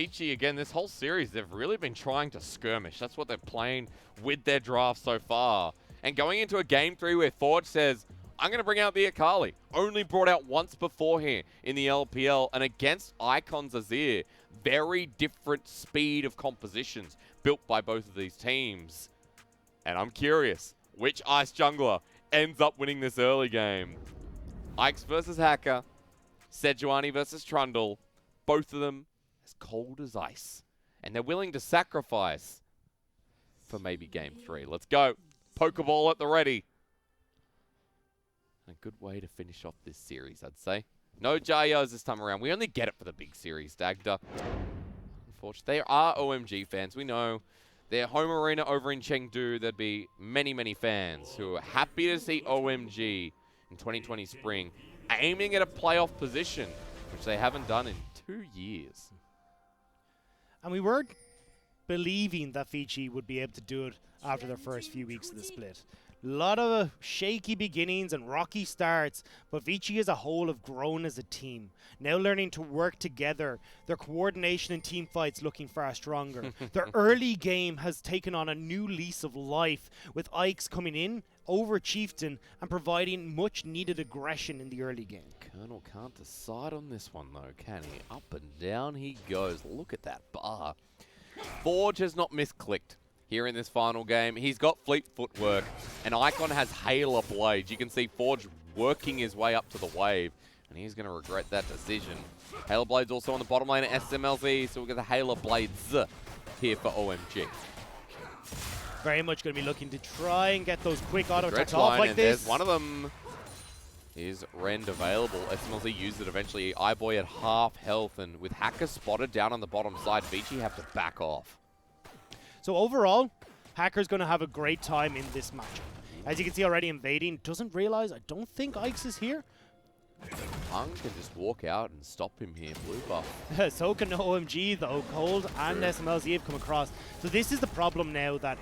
Vici, again, this whole series, they've really been trying to skirmish. That's what they're playing with their draft so far. And going into a game 3 where Forge says, I'm going to bring out the Akali. Only brought out once before here in the LPL. And against Icon's Azir, very different speed of compositions built by both of these teams. And I'm curious, which Ice jungler ends up winning this early game? Ike's versus Hacker, Sejuani versus Trundle. Both of them as cold as ice. And they're willing to sacrifice for maybe game 3. Let's go. Pokeball at the ready. A good way to finish off this series, I'd say. No Jayos this time around. We only get it for the big series, Dagda. Unfortunately, they are OMG fans. We know their home arena over in Chengdu, there'd be many, many fans who are happy to see OMG in 2020 spring aiming at a playoff position, which they haven't done in 2 years. And we were believing that Vici would be able to do it after their first few weeks of the split. A lot of shaky beginnings and rocky starts, but Vici as a whole have grown as a team. Now learning to work together, their coordination and team fights looking far stronger. Their early game has taken on a new lease of life, with Ike's coming in over Chieftain and providing much needed aggression in the early game. Colonel can't decide on this one though, can he? Up and down he goes. Look at that bar. Forge has not misclicked here in this final game. He's got fleet footwork, and Icon has Halo Blades. You can see Forge working his way up to the wave, and he's going to regret that decision. Halo Blades also on the bottom lane at SMLZ, so we've got the Halo Blades here for OMG. Very much going to be looking to try and get those quick auto attacks off like this. There's one of them. Is Rend available? SMLZ used it eventually. iBoy at half health, and with Hacker spotted down on the bottom side, Vici have to back off. So overall, Hacker's going to have a great time in this matchup. As you can see already invading, doesn't realize, I don't think Ike's is here. Hung can just walk out and stop him here, blue buff. So can OMG though, Cold and SMLZ have come across. So this is the problem now that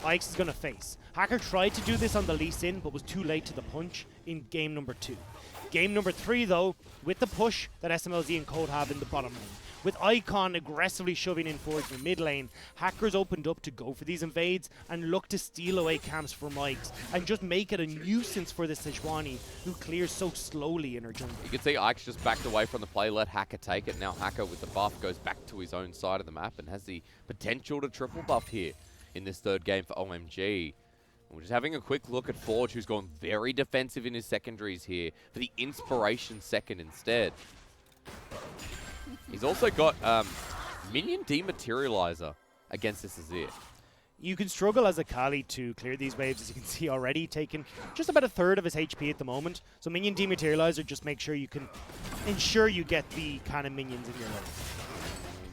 Ike's is going to face. Hacker tried to do this on the lease in, but was too late to the punch in game number 2. Game number 3 though, with the push that SMLZ and Cold have in the bottom lane. With Icon aggressively shoving in forward to the mid lane, Hacker's opened up to go for these invades and look to steal away camps from Ike's and just make it a nuisance for the Sejuani, who clears so slowly in her jungle. You can see Ike's just backed away from the play, let Hacker take it. Now Hacker with the buff goes back to his own side of the map and has the potential to triple buff here in this third game for OMG. We're just having a quick look at Forge, who's gone very defensive in his secondaries here for the Inspiration second instead. He's also got Minion Dematerializer against this Azir. You can struggle as a Kali to clear these waves, as you can see already, taking just about a third of his HP at the moment. So Minion Dematerializer just make sure you can ensure you get the kind of minions in your lane.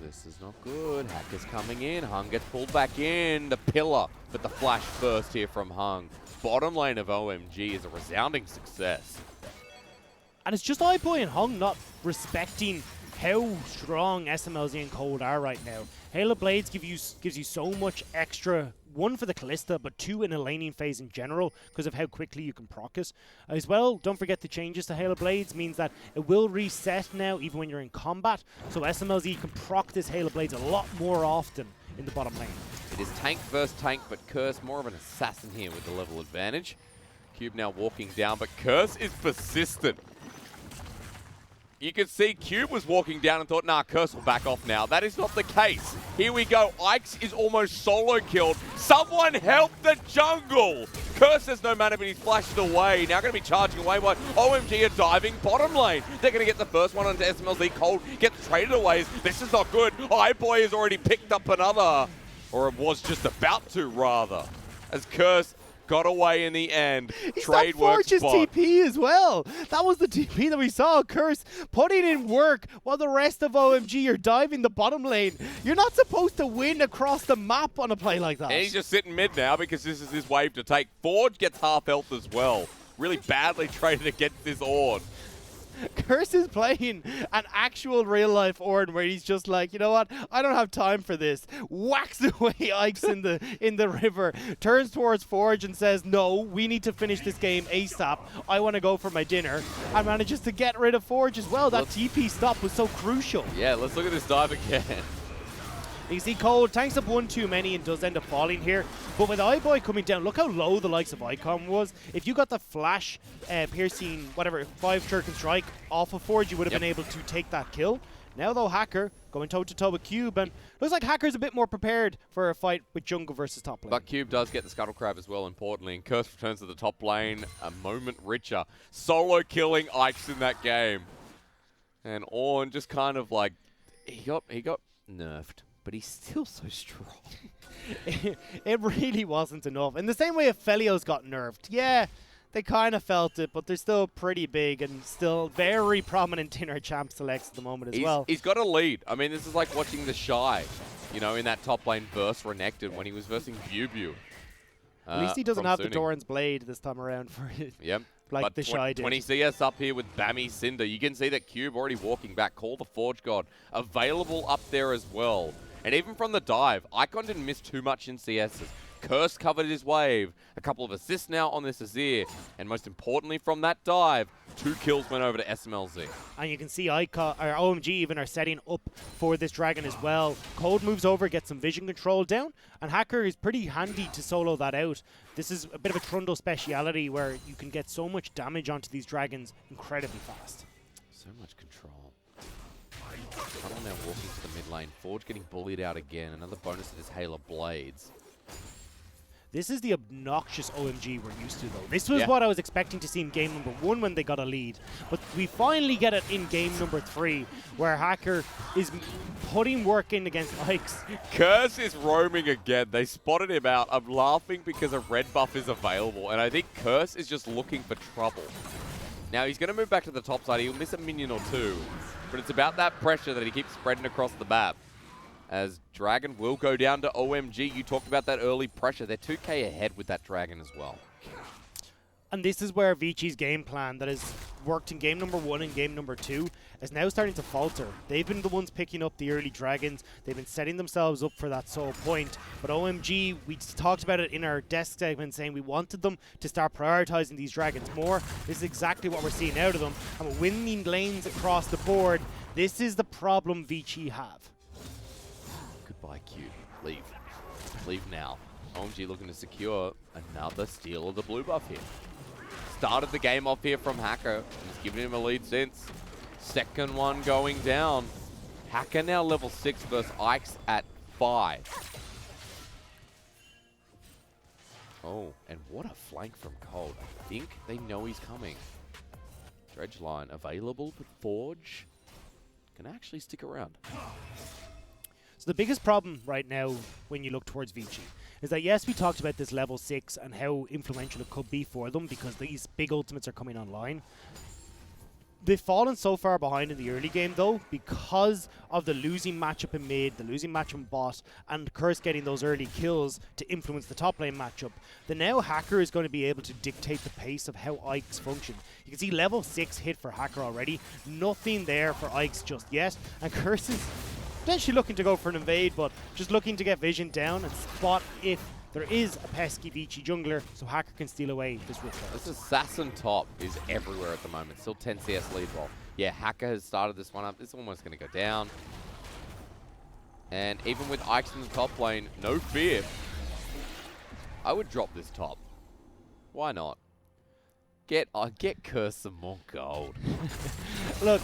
This is not good. Hacker's coming in. Hung gets pulled back in. The pillar, but the flash burst here from Hung. Bottom lane of OMG is a resounding success. And it's just iBoy and Hung not respecting how strong SMLZ and Cold are right now. Halo Blades gives you so much extra, one for the Kalista, but two in a laning phase in general because of how quickly you can proc it. As well, don't forget the changes to Halo Blades means that it will reset now even when you're in combat, so SMLZ can proc this Halo Blades a lot more often in the bottom lane. It is tank versus tank, but Curse more of an assassin here with the level advantage. Cube now walking down, but Curse is persistent. You can see Cube was walking down and thought, nah, Curse will back off now. That is not the case. Here we go. Ike's is almost solo killed. Someone help the jungle. Curse has no mana, but he's flashed away. Now going to be charging away while OMG are diving bottom lane. They're going to get the first one onto SMLZ. Cold gets traded away. This is not good. iBoy has already picked up another, or it was just about to, rather, as Curse got away in the end. Trade works Forge's TP as well. That was the TP that we saw. Curse putting in work while the rest of OMG are diving the bottom lane. You're not supposed to win across the map on a play like that. And he's just sitting mid now because this is his wave to take. Forge gets half health as well. Really badly traded against this Ord. Curse is playing an actual real-life Ord where he's just like, you know what? I don't have time for this. Whacks away Ike's in the river, turns towards Forge and says, no, we need to finish this game ASAP. I want to go for my dinner. And manages to get rid of Forge as well. That TP stop was so crucial. Yeah, let's look at this dive again. You see Cold tanks up one too many and does end up falling here. But with iBoy coming down, look how low the likes of Icon was. If you got the flash piercing, whatever, 5 Shuriken Strike off of Forge, you would have been able to take that kill. Now though, Hacker going toe-to-toe with Cube, and looks like Hacker's a bit more prepared for a fight with Jungle versus top lane. But Cube does get the Scuttle Crab as well, importantly, and Curse returns to the top lane a moment richer. Solo killing Ikes in that game. And Ornn just kind of like, he got nerfed. But he's still so strong. It really wasn't enough. In the same way Aphelios got nerfed. Yeah, they kind of felt it, but they're still pretty big and still very prominent in our champ selects at the moment as well. He's got a lead. I mean, this is like watching the Shy, you know, in that top lane verse Renekton when he was versing Bubu. At least he doesn't have the Doran's Blade this time around for it. Yep. Like but the Shy did. 20 CS up here with Bammy Cinder. You can see that Cube already walking back. Call the Forge God available up there as well. And even from the dive, Icon didn't miss too much in CSs. Curse covered his wave. A couple of assists now on this Azir. And most importantly from that dive, 2 kills went over to SMLZ. And you can see Icon, or OMG even are setting up for this dragon as well. Cold moves over, gets some vision control down, and Hacker is pretty handy to solo that out. This is a bit of a Trundle speciality where you can get so much damage onto these dragons incredibly fast. So much control. Tunnel now walking to the mid lane. Forge getting bullied out again. Another bonus to his Halo Blades. This is the obnoxious OMG we're used to, though. This was what I was expecting to see in game number 1 when they got a lead. But we finally get it in game number 3, where Hacker is putting work in against Ikes. Curse is roaming again. They spotted him out. I'm laughing because a red buff is available. And I think Curse is just looking for trouble. Now, he's going to move back to the top side. He'll miss a minion or 2. But it's about that pressure that he keeps spreading across the map. As Dragon will go down to OMG. You talked about that early pressure. They're 2k ahead with that Dragon as well. And this is where Vici's game plan that has worked in game number 1 and game number 2 is now starting to falter. They've been the ones picking up the early dragons. They've been setting themselves up for that sole point. But OMG, we talked about it in our desk segment saying we wanted them to start prioritizing these dragons more. This is exactly what we're seeing out of them. And with winning lanes across the board, this is the problem Vici have. Goodbye, Cube. Leave. Leave now. OMG looking to secure another steal of the blue buff here. Started the game off here from Hacker. And he's given him a lead since. Second one going down. Hacker now level 6 versus Ikes at 5. Oh, and what a flank from Cold. I think they know he's coming. Dredge line available, but Forge can actually stick around. So the biggest problem right now when you look towards Vici is that, yes, we talked about this level 6 and how influential it could be for them because these big ultimates are coming online. They've fallen so far behind in the early game, though, because of the losing matchup in mid, the losing matchup in bot, and Curse getting those early kills to influence the top lane matchup. The now Hacker is going to be able to dictate the pace of how Ikes function. You can see level 6 hit for Hacker already. Nothing there for Ikes just yet, and Curse is potentially looking to go for an invade, but just looking to get vision down and spot if there is a pesky Vici jungler, so Hacker can steal away this Rift. This assassin top is everywhere at the moment. Still 10 CS lead ball. Yeah, Hacker has started this one up. It's almost going to go down. And even with Ikes in the top lane, no fear. I would drop this top. Why not? Get Curse some more gold. Look,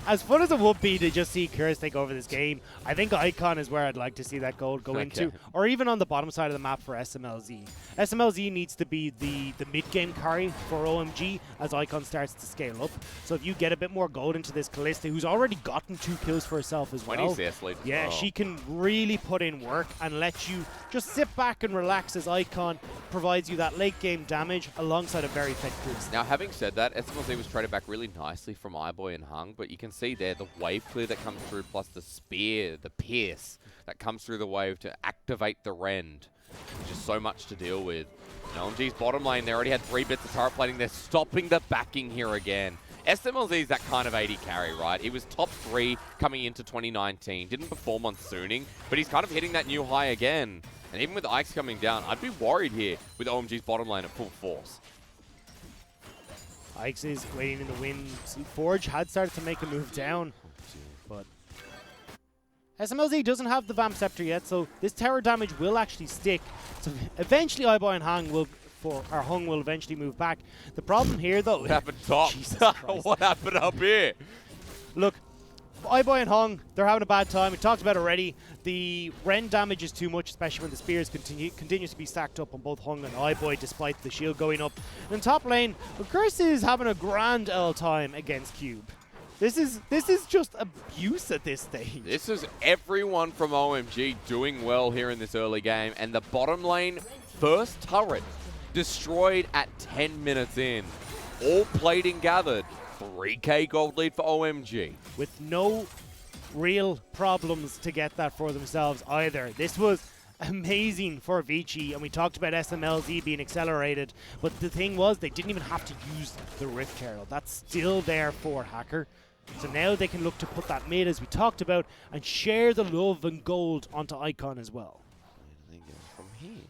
as fun as it would be to just see Curse take over this game, I think Icon is where I'd like to see that gold go into. Or even on the bottom side of the map for SMLZ. SMLZ needs to be the mid-game carry for OMG as Icon starts to scale up. So if you get a bit more gold into this Callista, who's already gotten 2 kills for herself as well. 20 CS lead. Yeah, well. She can really put in work and let you just sit back and relax as Icon provides you that late game damage alongside a very fit Callista. Now, having said that, SMLZ was traded back really nicely from iBoy and Hung, but you can see there the wave clear that comes through, plus the spear, the pierce that comes through the wave to activate the rend. Just so much to deal with. And OMG's bottom lane, they already had 3 bits of turret plating. They're stopping the backing here again. SMLZ is that kind of AD carry, right? He was top 3 coming into 2019. Didn't perform on Sooning, but he's kind of hitting that new high again. And even with Ike's coming down, I'd be worried here with OMG's bottom lane at full force. Ike's is waiting in the wind. Forge had started to make a move down, but SMLZ doesn't have the Vamp Scepter yet, so this tower damage will actually stick. So eventually iBoy and Hung will eventually move back. The problem here, though... What happened top? Jesus Christ. What happened up here? Look, iBoy and Hung, they're having a bad time. We talked about it already. The Ren damage is too much, especially when the spears continues to be stacked up on both Hung and iBoy, despite the shield going up. And in top lane, Curse is having a grand L time against Cube. This is just abuse at this stage. This is everyone from OMG doing well here in this early game, and the bottom lane first turret destroyed at 10 minutes in. All plating gathered. 3k gold lead for OMG. With no real problems to get that for themselves either. This was amazing for Vici, and we talked about SMLZ being accelerated, but the thing was they didn't even have to use the Rift Herald. That's still there for Hacker. So now they can look to put that mid, as we talked about, and share the love and gold onto Icon as well. Where do they go from here?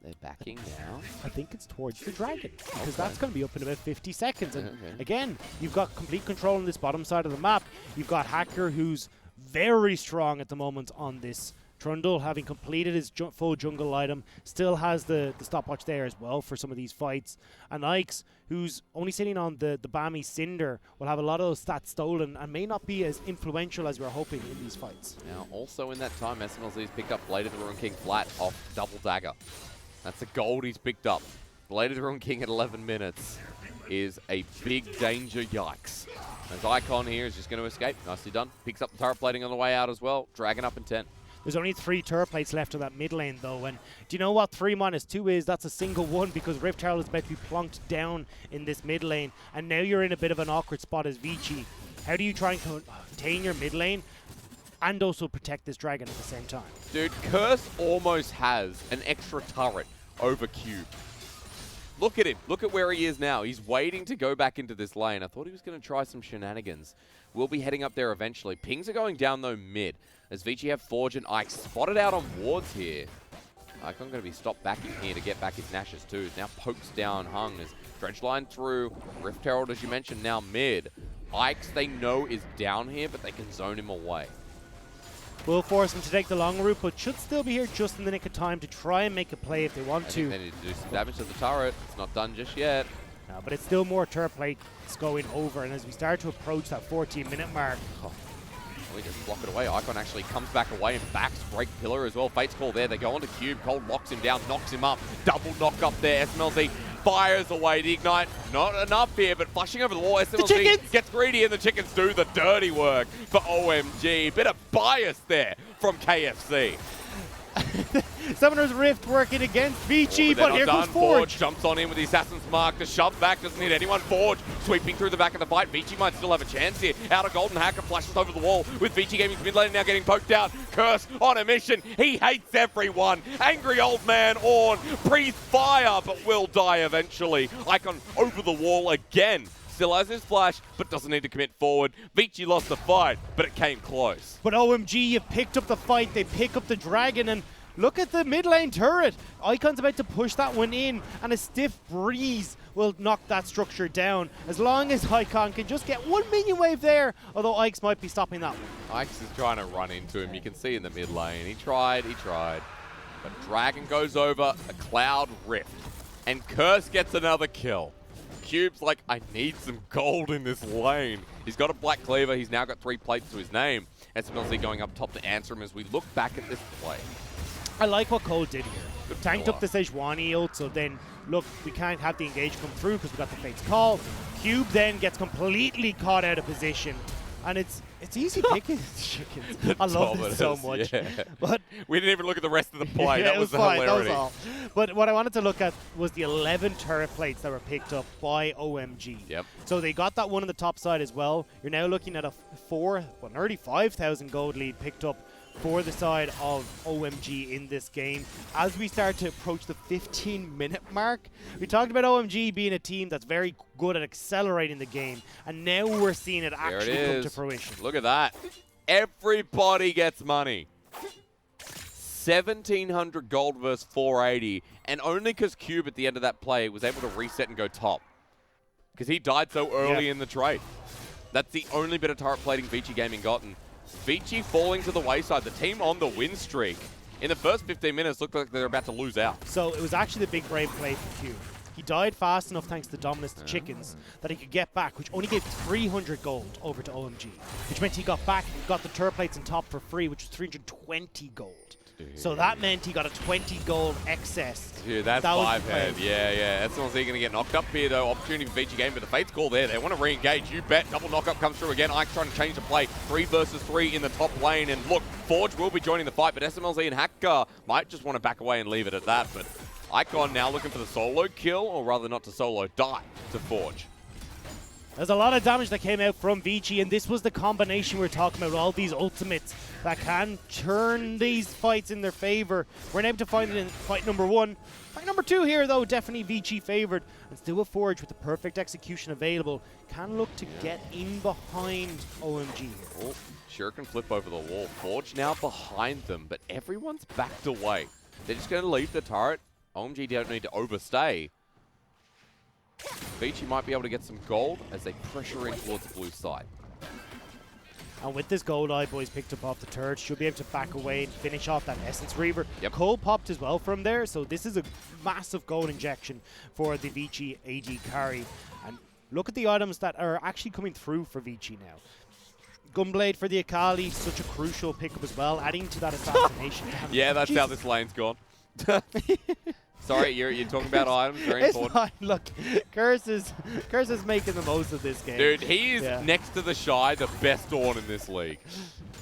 They're backing now. I think it's towards the dragon, because that's going to be up in about 50 seconds. And again, you've got complete control on this bottom side of the map. You've got Hacker, who's very strong at the moment on this Trundle, having completed his full jungle item, still has the stopwatch there as well for some of these fights. And Ikes, who's only sitting on the Bami Cinder, will have a lot of those stats stolen and may not be as influential as we were hoping in these fights. Now, also in that time, SMLZ's picked up Blade of the Ruin King flat off Double Dagger. That's a gold he's picked up. Blade of the Ruin King at 11 minutes is a big danger, yikes. As Icon here is just going to escape. Nicely done. Picks up the turret plating on the way out as well. Dragon up in 10. There's only 3 turret plates left on that mid lane, though, and do you know what 3-2 is? That's a single one, because Rift Herald is about to be plonked down in this mid lane, and now you're in a bit of an awkward spot as Vici. How do you try and contain your mid lane and also protect this dragon at the same time? Dude, Curse almost has an extra turret over Cube. Look at him. Look at where he is now. He's waiting to go back into this lane. I thought he was going to try some shenanigans. We'll be heading up there eventually. Pings are going down, though, mid, as Vici have Forge and Ike spotted out on wards here. Icon going to be stopped back in here to get back his Nashes too. Now pokes down Hung as Dredgeline through. Rift Herald, as you mentioned, now mid. Ike's they know is down here, but they can zone him away. Will force him to take the long route, but should still be here just in the nick of time to try and make a play if they want to. They need to do some damage to the turret. It's not done just yet. No, but it's still more turret plates going over, and as we start to approach that 14-minute mark, we just block it away. Icon actually comes back away and backs Break Pillar as well. Fate's Call there. They go onto Cube. Cold locks him down, knocks him up. Double knock up there. SMLZ fires away the Ignite. Not enough here, but flushing over the wall. SMLZ gets greedy, and the chickens do the dirty work for OMG. Bit of bias there from KFC. Summoner's Rift working against Vici, but here comes Forge. Jumps on in with the Assassin's Mark. The shove back doesn't hit anyone. Forge sweeping through the back of the fight. Vici might still have a chance here. Out of Golden Hacker flashes over the wall with Vici Gaming's mid lane now getting poked out. Curse on a mission. He hates everyone. Angry old man Ornn breathes fire, but will die eventually. Icon over the wall again. Still has his flash, but doesn't need to commit forward. Vici lost the fight, but it came close. But OMG, you picked up the fight. They pick up the dragon, and look at the mid lane turret. Icon's about to push that one in, and a stiff breeze will knock that structure down. As long as Icon can just get one minion wave there, although Ikes might be stopping that one. Ikes is trying to run into him. You can see in the mid lane. He tried. But Dragon goes over a Cloud Rift, and Curse gets another kill. Cube's like, I need some gold in this lane. He's got a Black Cleaver. He's now got 3 plates to his name. SMLZ going up top to answer him as we look back at this play. I like what Cole did here. Good Tanked pillar. up the Sejuani ult, so then, look, we can't have the engage come through because we got the Fate's Call. Cube then gets completely caught out of position. And it's easy picking chickens. I love this so much. Yeah. But we didn't even look at the rest of the play. yeah, That it was was fine. hilarity. That was all. But what I wanted to look at was the 11 turret plates that were picked up by OMG. Yep. So they got that one on the top side as well. You're now looking at a nearly 5,000 gold lead picked up for the side of OMG in this game. As we start to approach the 15-minute mark, we talked about OMG being a team that's very good at accelerating the game, and now we're seeing it actually come to fruition. Look at that. Everybody gets money. 1,700 gold versus 480, and only because Cube at the end of that play was able to reset and go top. Because he died so early in the trade. That's the only bit of turret plating Vici Gaming gotten. Vici falling to the wayside, the team on the win streak. In the first 15 minutes, looked like they're about to lose out. So it was actually the big brave play for Cube. He died fast enough thanks to Dominus the Chickens that he could get back, which only gave 300 gold over to OMG, which meant he got back, got the turret plates on top for free, which was 320 gold. So that meant he got a 20 gold excess. Dude, that's 5 head. Yeah. That's not going to get knocked up here, though. Opportunity for Vici Game, but the Fate's call there. They want to re-engage. You bet. Double knockup comes through again. Ike trying to change the play. 3 versus 3 in the top lane. And look, Forge will be joining the fight, but SMLZ and FLICKR might just want to back away and leave it at that. But Icon now looking for the solo kill, or rather not to solo, die to Forge. There's a lot of damage that came out from Vici, and this was the combination we were talking about, all these ultimates that can turn these fights in their favor. We're able to find it in fight number 1. Fight number 2 here, though, definitely Vici favored. And still a Forge with the perfect execution available can look to get in behind OMG here. Oh, sure can flip over the wall. Forge now behind them, but everyone's backed away. They're just going to leave the turret. OMG don't need to overstay. Vici might be able to get some gold as they pressure in towards the blue side. And with this gold boys picked up off the turret, should be able to back away and finish off that Essence Reaver. Yep. Cole popped as well from there, so this is a massive gold injection for the Vici AD carry. And look at the items that are actually coming through for Vici now. Gunblade for the Akali, such a crucial pickup as well, adding to that assassination. Yeah, that's how this lane's gone. Sorry, you're talking about items, very important. Fine. Look, Curse is making the most of this game. Dude, he is next to the Shy, the best Dawn in this league.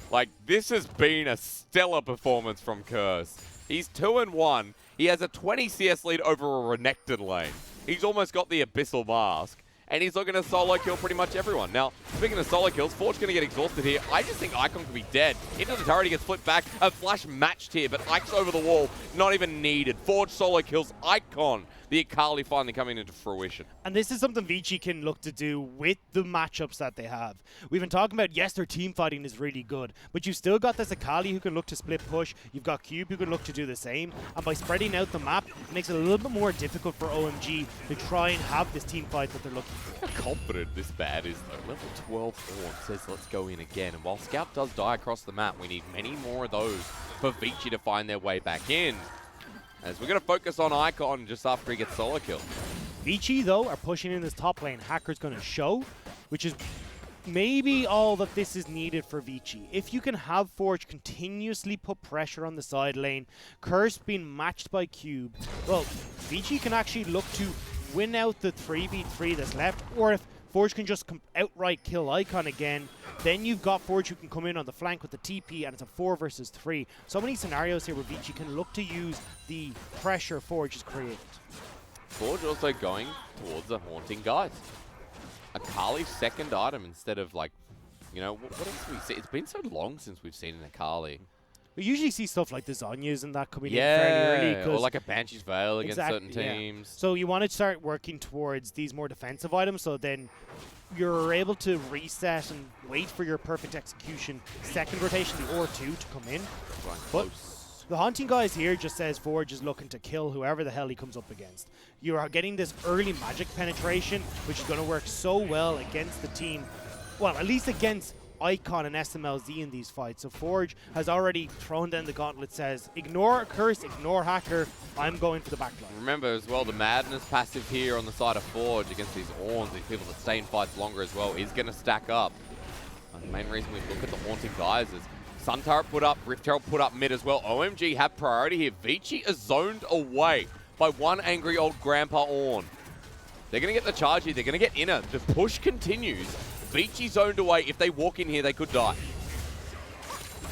Like, this has been a stellar performance from Curse. He's 2-1. He has a 20 CS lead over a Renekton lane. He's almost got the Abyssal Mask. And he's looking to solo kill pretty much everyone. Now, speaking of solo kills, Forge going to get exhausted here. I just think Icon could be dead. Into the turret, he gets flipped back. A flash matched here, but Ike's over the wall. Not even needed. Forge solo kills Icon. The Akali finally coming into fruition. And this is something Vici can look to do with the matchups that they have. We've been talking about, yes, their team fighting is really good, but you've still got this Akali who can look to split push. You've got Cube who can look to do the same. And by spreading out the map, it makes it a little bit more difficult for OMG to try and have this team fight that they're looking for. How confident this bad is, though. Level 12 Orb says let's go in again. And while Scout does die across the map, we need many more of those for Vici to find their way back in. As we're going to focus on Icon just after he gets solo kill. Vici, though, are pushing in this top lane. Hacker's going to show, which is maybe all that this is needed for Vici. If you can have Forge continuously put pressure on the side lane, Curse being matched by Cube, well, Vici can actually look to win out the 3v3 that's left, or if Forge can just outright kill Icon again, then you've got Forge who can come in on the flank with the TP, and it's a 4 versus 3. So many scenarios here where Vici can look to use the pressure Forge has created. Forge also going towards the Haunting Guys. Akali's second item instead of, like, you know, what else do we see? It's been so long since we've seen an Akali. We usually see stuff like the Zhonya's and that coming in fairly early. Or like a Banshee's Veil against certain teams. So you want to start working towards these more defensive items, so then you're able to reset and wait for your perfect execution second rotation, the or2, to come in. But the Haunting Guys here just says Forge is looking to kill whoever the hell he comes up against. You are getting this early magic penetration, which is going to work so well against the team. Well, at least against Icon and SMLZ in these fights. So Forge has already thrown down the gauntlet, says, ignore Curse, ignore FLICKR, I'm going for the backline. Remember as well, the Madness passive here on the side of Forge against these Orns, these people that stay in fights longer as well, is going to stack up. And the main reason we look at the Haunting Guys is Sun Turret put up, Rift Herald put up mid as well. OMG have priority here. Vici is zoned away by one angry old Grandpa Orn. They're going to get the charge here, they're going to get inner. The push continues. Vici zoned away. If they walk in here, they could die.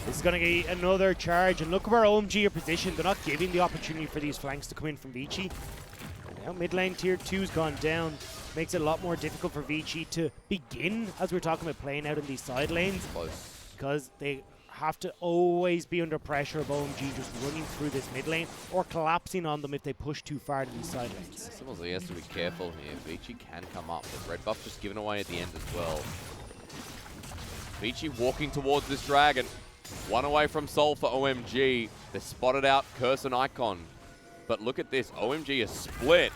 This is going to be another charge, and look where OMG are positioned. They're not giving the opportunity for these flanks to come in from Vici. Now mid lane tier 2's gone down. Makes it a lot more difficult for Vici to begin, as we're talking about, playing out in these side lanes. Close. Because they have to always be under pressure of OMG just running through this mid lane or collapsing on them if they push too far to these side lanes. He has to be careful here. Vici can come up, but red buff just given away at the end as well. Vici walking towards this dragon. One away from Soul for OMG. They spotted out Curse and Icon. But look at this. OMG is split.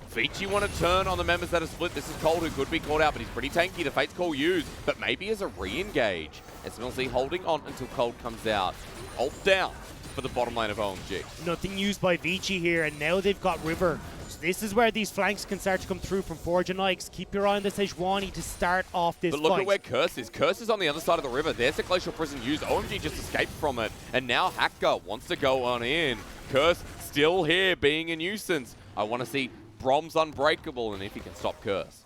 Vici want to turn on the members that are split. This is Cold, who could be called out, but he's pretty tanky. The Fate's Call used, but maybe as a re-engage. SMLZ holding on until Cold comes out. Ult down for the bottom lane of OMG. Nothing used by Vici here, and now they've got River. So this is where these flanks can start to come through from Forge and Ikes. Keep your eye on the Sejuani to start off this But look fight. at where Curse is. Curse is on the other side of the river. There's the Glacial Prison used. OMG just escaped from it. And now FLICKR wants to go on in. Curse still here, being a nuisance. I want to see Brom's unbreakable, and if he can stop Curse.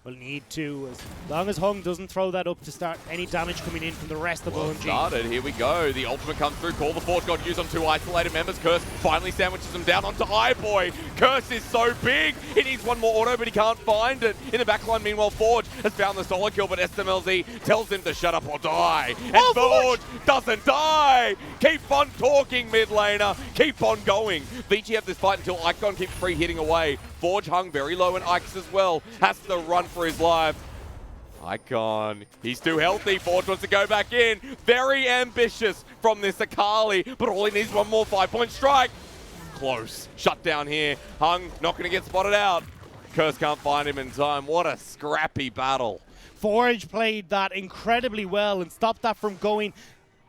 Will need to, as long as Hung doesn't throw that up to start any damage coming in from the rest of OMG. Started, here we go. The ultimate comes through. Call the Forge God used on two isolated members. Curse finally sandwiches them down onto iBoy. Curse is so big. He needs one more auto, but he can't find it. In the backline, meanwhile, Forge has found the solo kill, but SMLZ tells him to shut up or die. And Forge doesn't die. Keep on talking, mid laner. Keep on going. Vici have this fight until Icon keeps free hitting away. Forge hung very low in Ikes as well. Has to run for his life. Icon, he's too healthy. Forge wants to go back in. Very ambitious from this Akali, but all he needs is one more 5-point strike. Close. Shut down here. Hung not going to get spotted out. Curse can't find him in time. What a scrappy battle. Forge played that incredibly well and stopped that from going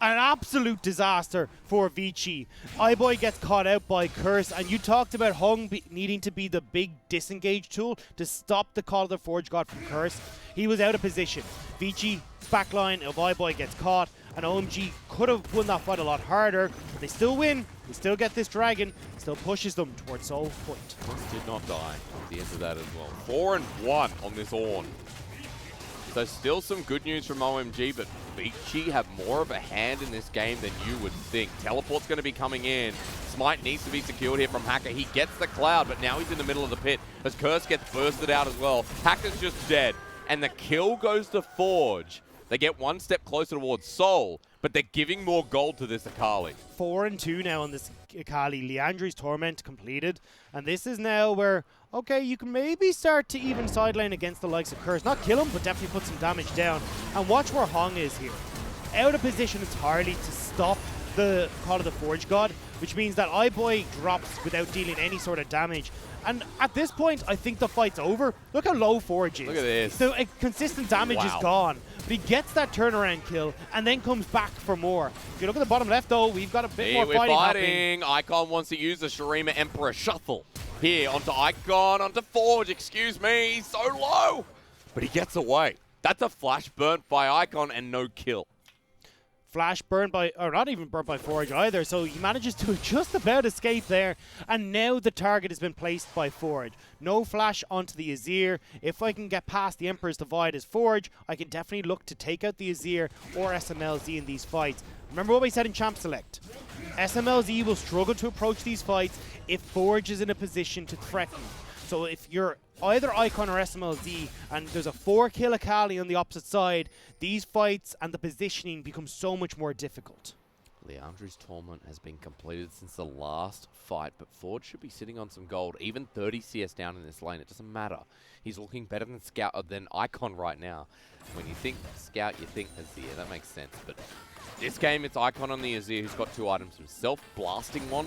an absolute disaster for Vici. iBoy gets caught out by Curse, and you talked about Hung needing to be the big disengage tool to stop the call of the Forge God from Curse. He was out of position. Vici backline of iBoy gets caught, and OMG could have won that fight a lot harder, but they still win. They still get this dragon, still pushes them towards Soul Point. Curse did not die at the end of that as well. 4-1 on this Ornn. So still some good news from OMG, but Vici have more of a hand in this game than you would think. Teleport's going to be coming in. Smite needs to be secured here from Hacker. He gets the cloud, but now he's in the middle of the pit as Curse gets bursted out as well. Hacker's just dead, and the kill goes to Forge. They get one step closer towards Soul, but they're giving more gold to this Akali. 4-2 now on this Akali. Liandry's Torment completed, and this is now where, okay, you can maybe start to even side lane against the likes of Curse. Not kill him, but definitely put some damage down. And watch where Hong is here. Out of position entirely to stop the Call of the Forge God, which means that iBoy drops without dealing any sort of damage. And at this point, I think the fight's over. Look how low Forge is. Look at this. The consistent damage is gone. But he gets that turnaround kill and then comes back for more. If you look at the bottom left, though, we've got a bit more fighting happening. Icon wants to use the Shurima Emperor Shuffle. Here, onto Icon, onto Forge, excuse me, he's so low. But he gets away. That's a flash burnt by Icon and no kill. Flash burned by, or not even burnt by Forge either, so he manages to just about escape there. And now the target has been placed by Forge. No flash onto the Azir. If I can get past the Emperor's Divide as Forge, I can definitely look to take out the Azir or SMLZ in these fights. Remember what we said in Champ Select. SMLZ will struggle to approach these fights if Forge is in a position to threaten. So if you're either Icon or SMLZ and there's a 4-kill Akali on the opposite side, these fights and the positioning become so much more difficult. Liandry's Torment has been completed since the last fight, but Forge should be sitting on some gold. Even 30 CS down in this lane, it doesn't matter. He's looking better than than Icon right now. When you think Scout, you think Azir. That makes sense. But this game, it's Icon on the Azir, who's got 2 items himself. Blasting one.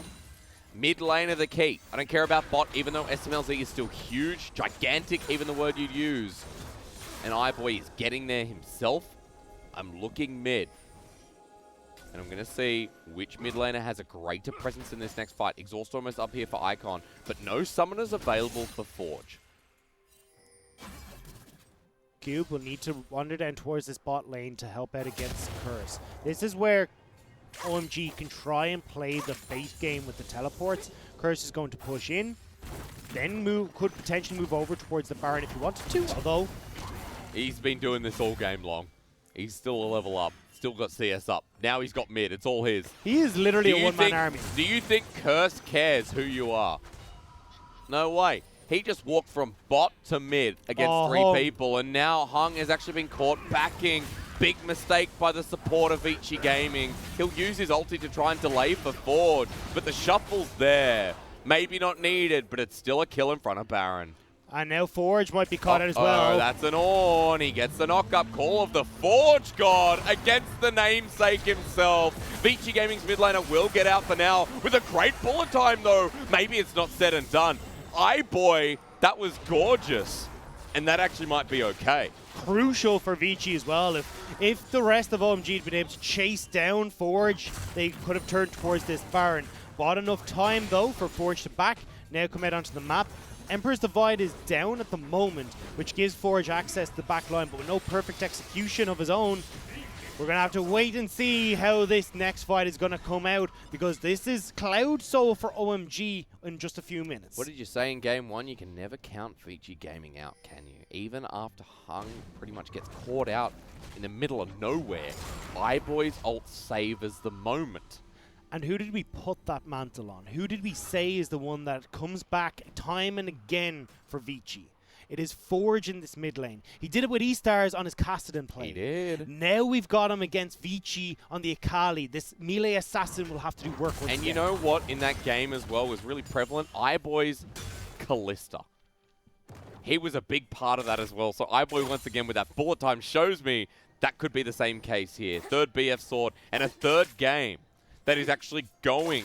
Mid lane of the key. I don't care about bot, even though SMLZ is still huge, gigantic, even the word you'd use. And iBoy is getting there himself. I'm looking mid. And I'm going to see which mid laner has a greater presence in this next fight. Exhaust almost up here for Icon, but no summoners available for Forge. Cube will need to wander down towards this bot lane to help out against Curse. This is where OMG can try and play the bait game with the teleports. Curse is going to push in, then could potentially move over towards the Baron if he wanted to, although he's been doing this all game long. He's still a level up, still got CS up. Now he's got mid, it's all his. He is literally a one-man army. Do you think Curse cares who you are? No way. He just walked from bot to mid against 3 people, and now Hung has actually been caught backing Big mistake by the support of Vici Gaming. He'll use his ulti to try and delay for Forge, but the shuffle's there. Maybe not needed, but it's still a kill in front of Baron. And now Forge might be caught out as well. That's an Ornn. He gets the knock-up call of the Forge God against the namesake himself. Vici Gaming's mid laner will get out for now with a great bullet time, though. Maybe it's not said and done. Boy, that was gorgeous. And that actually might be okay. Crucial for Vici as well. If the rest of OMG had been able to chase down Forge, they could have turned towards this Baron. Bought enough time, though, for Forge to back. Now come out onto the map. Emperor's Divide is down at the moment, which gives Forge access to the back line, but with no perfect execution of his own. We're going to have to wait and see how this next fight is going to come out, because this is Cloud Soul for OMG in just a few minutes. What did you say in Game 1? You can never count Vici Gaming out, can you? Even after Hung pretty much gets caught out in the middle of nowhere, iBoy's ult savors the moment. And who did we put that mantle on? Who did we say is the one that comes back time and again for Vici? It is Forge in this mid lane. He did it with E-Stars on his Cassidy play. He did. Now we've got him against Vici on the Akali. This melee assassin will have to do work once And again. you know what in that game as well was really prevalent? iBoy's Kalista. He was a big part of that as well. So iBoy once again with that bullet time shows me that could be the same case here. Third BF sword and a third game that is actually going,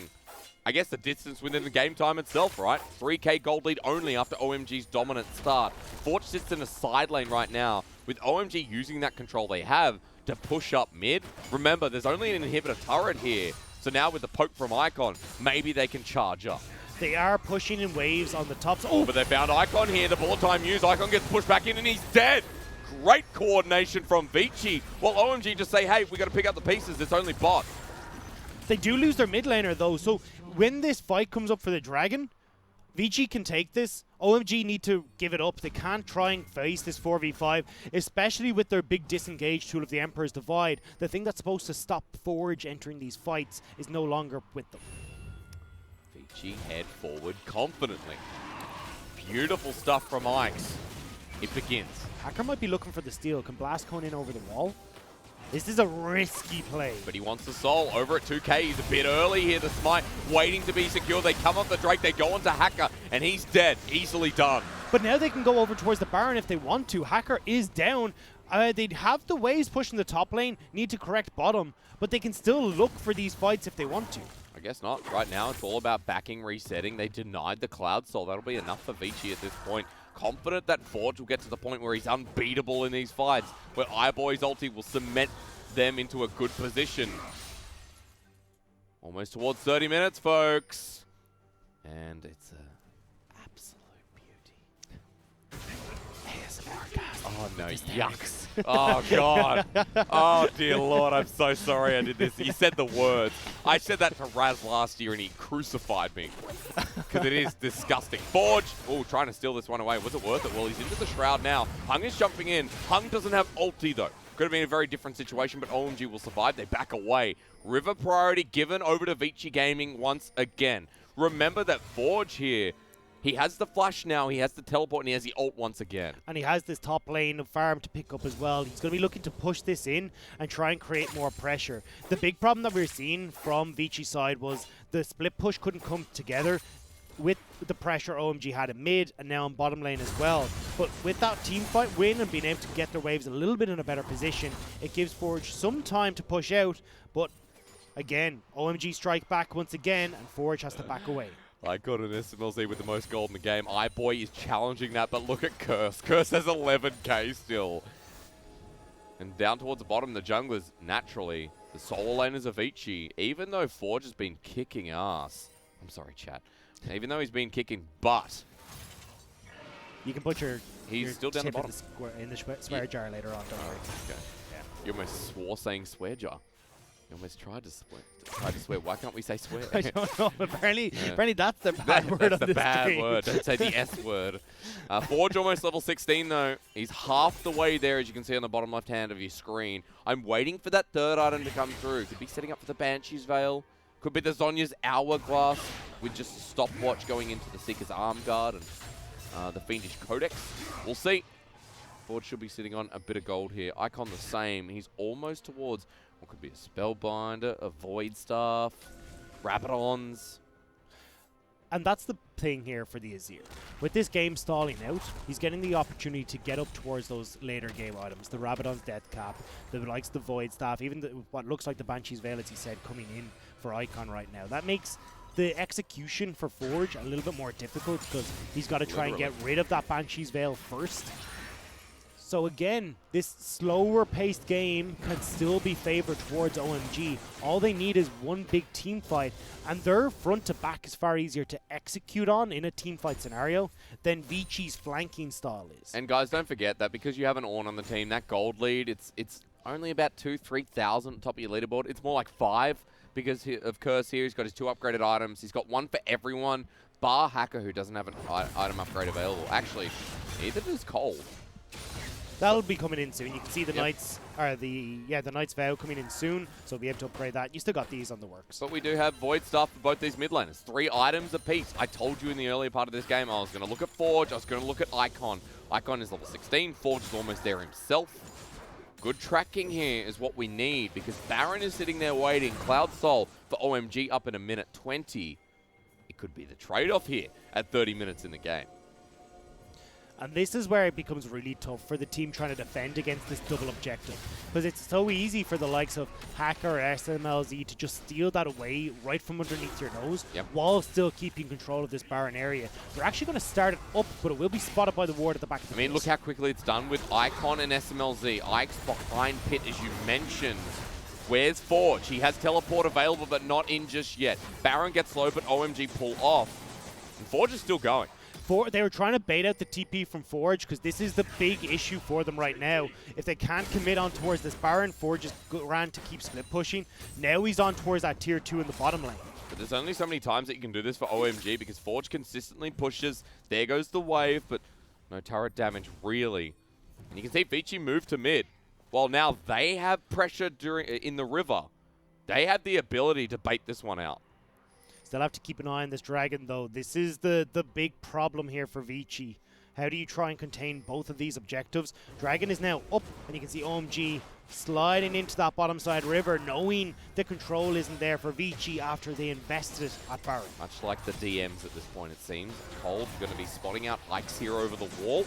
I guess, the distance within the game time itself, right? 3k gold lead only after OMG's dominant start. Forge sits in a side lane right now with OMG using that control they have to push up mid. Remember, there's only an inhibitor turret here. So now with the poke from Icon, maybe they can charge up. They are pushing in waves on the tops. Oh, but they found Icon here. The bullet time used. Icon gets pushed back in and he's dead. Great coordination from Vici. While OMG just say, hey, we got to pick up the pieces. It's only bot. They do lose their mid laner, though, so when this fight comes up for the Dragon, Vici can take this. OMG need to give it up. They can't try and face this 4v5, especially with their big disengage tool of the Emperor's Divide. The thing that's supposed to stop Forge entering these fights is no longer with them. Vici head forward confidently. Beautiful stuff from Ike's. It begins. Hacker might be looking for the steal. Can Blast Cone in over the wall? This is a risky play. But he wants the soul over at 2k. He's a bit early here. The smite waiting to be secure. They come up the Drake. They go onto Hacker, and he's dead. Easily done. But now they can go over towards the Baron if they want to. Hacker is down. They'd have the waves pushing the top lane, need to correct bottom, but they can still look for these fights if they want to. I guess not. Right now, it's all about backing, resetting. They denied the Cloud Soul. That'll be enough for Vici at this point. Confident that Forge will get to the point where he's unbeatable in these fights, where iBoy's ulti will cement them into a good position. Almost towards 30 minutes, folks. And it's an absolute beauty. ASMR cast. Oh no, yucks. Oh god. Oh dear lord, I'm so sorry I did this. You said the words. I said that to Raz last year and he crucified me. Because it is disgusting. Forge, oh, trying to steal this one away. Was it worth it? Well, he's into the Shroud now. Hung is jumping in. Hung doesn't have ulti though. Could have been a very different situation, but OMG will survive. They back away. River priority given over to Vici Gaming once again. Remember that Forge here, he has the flash now, he has the teleport, and he has the ult once again. And he has this top lane of farm to pick up as well. He's going to be looking to push this in and try and create more pressure. The big problem that we're seeing from Vici's side was the split push couldn't come together with the pressure OMG had in mid and now in bottom lane as well. But with that team fight win and being able to get their waves a little bit in a better position, it gives Forge some time to push out. But again, OMG strike back once again and Forge has to back away. I got an SMLZ with the most gold in the game. iBoy is challenging that, but look at Curse. Curse has 11k still. And down towards the bottom, the junglers, naturally, the solo laners of Vici, even though Forge has been kicking ass. I'm sorry, chat. Even though he's been kicking butt. You can put your still down the bottom. In the swear jar later on, don't worry. Okay. Yeah. You almost swore saying swear jar. You almost tried to swear. Why can't we say swear? I don't know. Apparently that's the bad word That's on the this bad stream. word. Don't say the S word. Forge almost level 16 though. He's half the way there, as you can see on the bottom left hand of your screen. I'm waiting for that third item to come through. Could be setting up for the Banshee's Veil. Could be the Zhonya's Hourglass with just a stopwatch going into the Seeker's Arm Guard and the Fiendish Codex. We'll see. Forge should be sitting on a bit of gold here. Icon the same. He's almost towards what could be a Spellbinder, a Void Staff, Rabadons. And that's the thing here for the Azir. With this game stalling out, he's getting the opportunity to get up towards those later game items. The Rabadon's Death Cap, the likes of the Void Staff, even what looks like the Banshee's Veil, as he said, coming in for Icon right now. That makes the execution for Forge a little bit more difficult because he's got to try and get rid of that Banshee's Veil first. So again, this slower paced game can still be favored towards OMG. All they need is one big team fight, and their front to back is far easier to execute on in a team fight scenario than Vici's flanking style is. And guys, don't forget that because you have an Ornn on the team, that gold lead, it's only about 2,000-3,000 on top of your leaderboard. It's more like 5 because of Curse here. He's got his 2 upgraded items. He's got 1 for everyone, bar Hacker, who doesn't have an item upgrade available. Actually, neither does Cold. That'll be coming in soon. You can see the Knights, or the Knight's Vow coming in soon, so we'll be able to upgrade that. You still got these on the works. But we do have Void Stuff for both these mid laners. 3 items apiece. I told you in the earlier part of this game I was going to look at Forge, I was going to look at Icon. Icon is level 16, Forge is almost there himself. Good tracking here is what we need because Baron is sitting there waiting. Cloud Soul for OMG up in a minute 20. It could be the trade-off here at 30 minutes in the game. And this is where it becomes really tough for the team trying to defend against this double objective. Because it's so easy for the likes of Hacker or SMLZ to just steal that away right from underneath your nose while still keeping control of this Baron area. They're actually going to start it up, but it will be spotted by the ward at the back of the look how quickly it's done with Icon and SMLZ. Ike's behind Pit, as you mentioned. Where's Forge? He has teleport available, but not in just yet. Baron gets low, but OMG pull off. And Forge is still going. They were trying to bait out the TP from Forge because this is the big issue for them right now. If they can't commit on towards this Baron, Forge is ran to keep split pushing. Now he's on towards that tier 2 in the bottom lane. But there's only so many times that you can do this for OMG because Forge consistently pushes. There goes the wave, but no turret damage really. And you can see Vici move to mid. While now they have pressure in the river. They have the ability to bait this one out. Still have to keep an eye on this Dragon, though. This is the big problem here for Vici. How do you try and contain both of these objectives? Dragon is now up, and you can see OMG sliding into that bottom side river, knowing the control isn't there for Vici after they invested at Baron. Much like the DMs at this point, it seems. Cold's going to be spotting out Ike's here over the wall.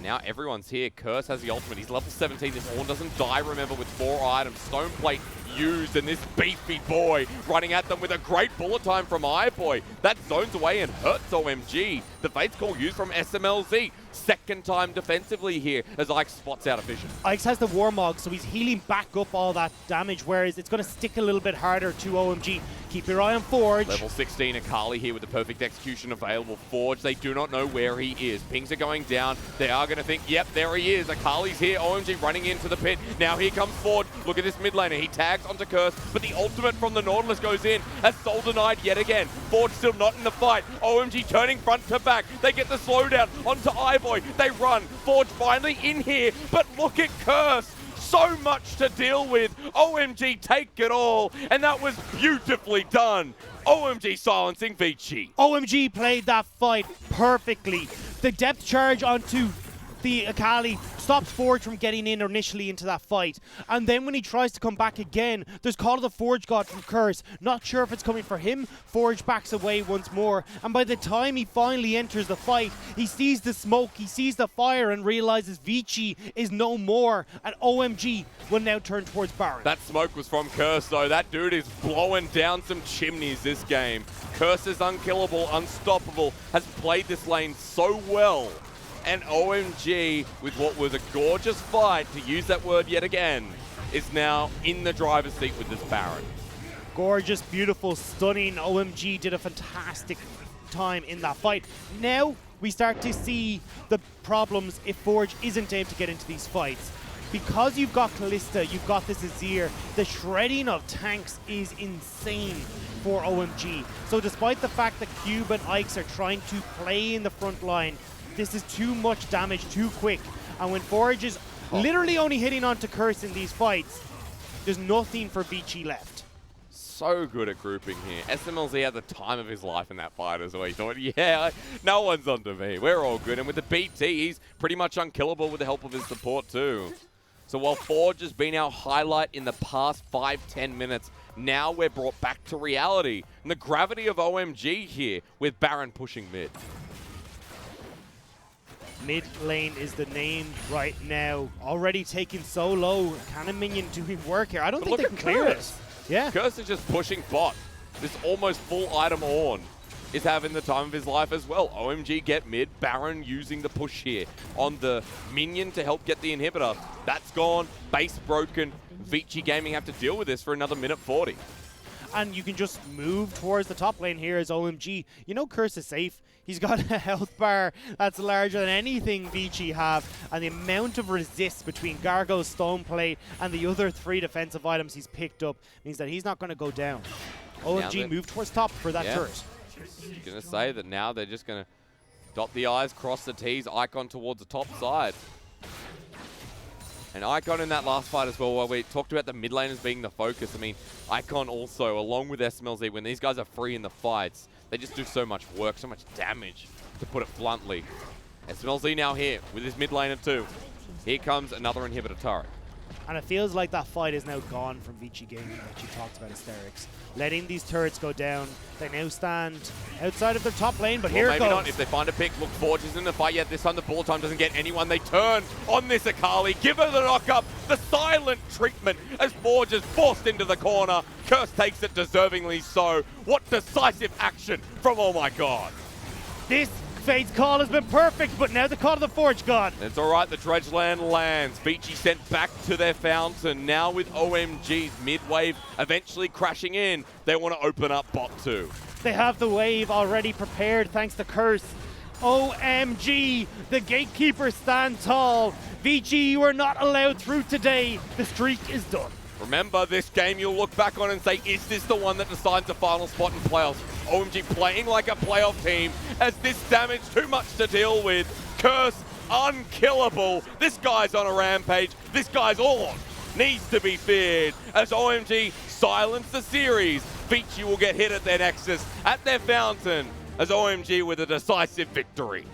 Now everyone's here. Curse has the ultimate. He's level 17. This Ornn doesn't die, remember, with 4 items. Stoneplate used, and this beefy boy running at them with a great bullet time from iBoy. That zones away and hurts OMG. The Fate's Call used from SMLZ. Second time defensively here as Ike spots out a vision. Ike has the Warmog, so he's healing back up all that damage, whereas it's going to stick a little bit harder to OMG. Keep your eye on Forge. Level 16 Akali here with the perfect execution available. Forge, they do not know where he is. Pings are going down. They are going to think, yep, there he is. Akali's here. OMG running into the pit. Now here comes Forge. Look at this mid laner. He tags onto Curse, but the ultimate from the Nautilus goes in. As Soul denied yet again. Forge still not in the fight. OMG turning front to back. They get the slowdown onto iBoy. They run. Forge finally in here, but look at Curse. So much to deal with. OMG take it all, and that was beautifully done. OMG silencing Vici. OMG played that fight perfectly. The depth charge onto the Akali stops Forge from getting in initially into that fight. And then when he tries to come back again, there's Call of the Forge God from Curse. Not sure if it's coming for him. Forge backs away once more. And by the time he finally enters the fight, he sees the smoke, he sees the fire, and realizes Vici is no more. And OMG will now turn towards Baron. That smoke was from Curse, though. That dude is blowing down some chimneys this game. Curse is unkillable, unstoppable, has played this lane so well. And OMG, with what was a gorgeous fight, to use that word yet again, is now in the driver's seat with this Baron. Gorgeous, beautiful, stunning. OMG did a fantastic time in that fight. Now we start to see the problems if Forge isn't able to get into these fights. Because you've got Kalista, you've got this Azir, the shredding of tanks is insane for OMG. So despite the fact that Cube and Ikes are trying to play in the front line, this is too much damage too quick. And when Forge is literally only hitting onto Curse in these fights, there's nothing for Vici left. so good at grouping here. SMLZ had the time of his life in that fight as well. He thought, yeah, no one's onto me. We're all good. And with the BT, he's pretty much unkillable with the help of his support too. So while Forge has been our highlight in the past 5-10 minutes, now we're brought back to reality. And the gravity of OMG here with Baron pushing mid. Mid lane is the name right now. Already taken so low. Cannon Minion doing work here. I don't think they can clear it. Yeah. Curse is just pushing bot. This almost full item Ornn is having the time of his life as well. OMG get mid. Baron using the push here on the minion to help get the inhibitor. That's gone. Base broken. Vici Gaming have to deal with this for another minute 40. And you can just move towards the top lane here as OMG. You know Curse is safe. He's got a health bar that's larger than anything Vici have. And the amount of resist between Gargo's Stone Plate and the other 3 defensive items he's picked up means that he's not going to go down. OMG move towards top for that turret. I was going to say that now they're just going to dot the I's, cross the T's, Icon towards the top side. And Icon in that last fight as well, while we talked about the mid laners being the focus, I mean, Icon also, along with SMLZ, when these guys are free in the fights, they just do so much work, so much damage, to put it bluntly. SMLZ now here with his mid laner too. Here comes another inhibitor turret. And it feels like that fight is now gone from Vici Gaming that you talked about, Asterix. Letting these turrets go down. They now stand outside of their top lane, but here it goes. Maybe not if they find a pick. Look, Forge is in the fight yet. This time the ball time doesn't get anyone. They turn on this Akali. Give her the knock-up. The silent treatment as Forge is forced into the corner. Curse takes it deservingly so. What decisive action from Oh My God. This Fade's call has been perfect, but now the call of the Forge God. It's all right, the Dredgeland lands. Vici sent back to their fountain. Now with OMG's mid-wave eventually crashing in, they want to open up bot 2. They have the wave already prepared thanks to Curse. OMG, the gatekeepers stand tall. Vici, you are not allowed through today. The streak is done. Remember, this game you'll look back on and say, is this the one that decides the final spot in playoffs? OMG playing like a playoff team as this damage too much to deal with. Curse, unkillable. This guy's on a rampage. This guy's on. Needs to be feared as OMG silence the series. Vici will get hit at their nexus, at their fountain, as OMG with a decisive victory.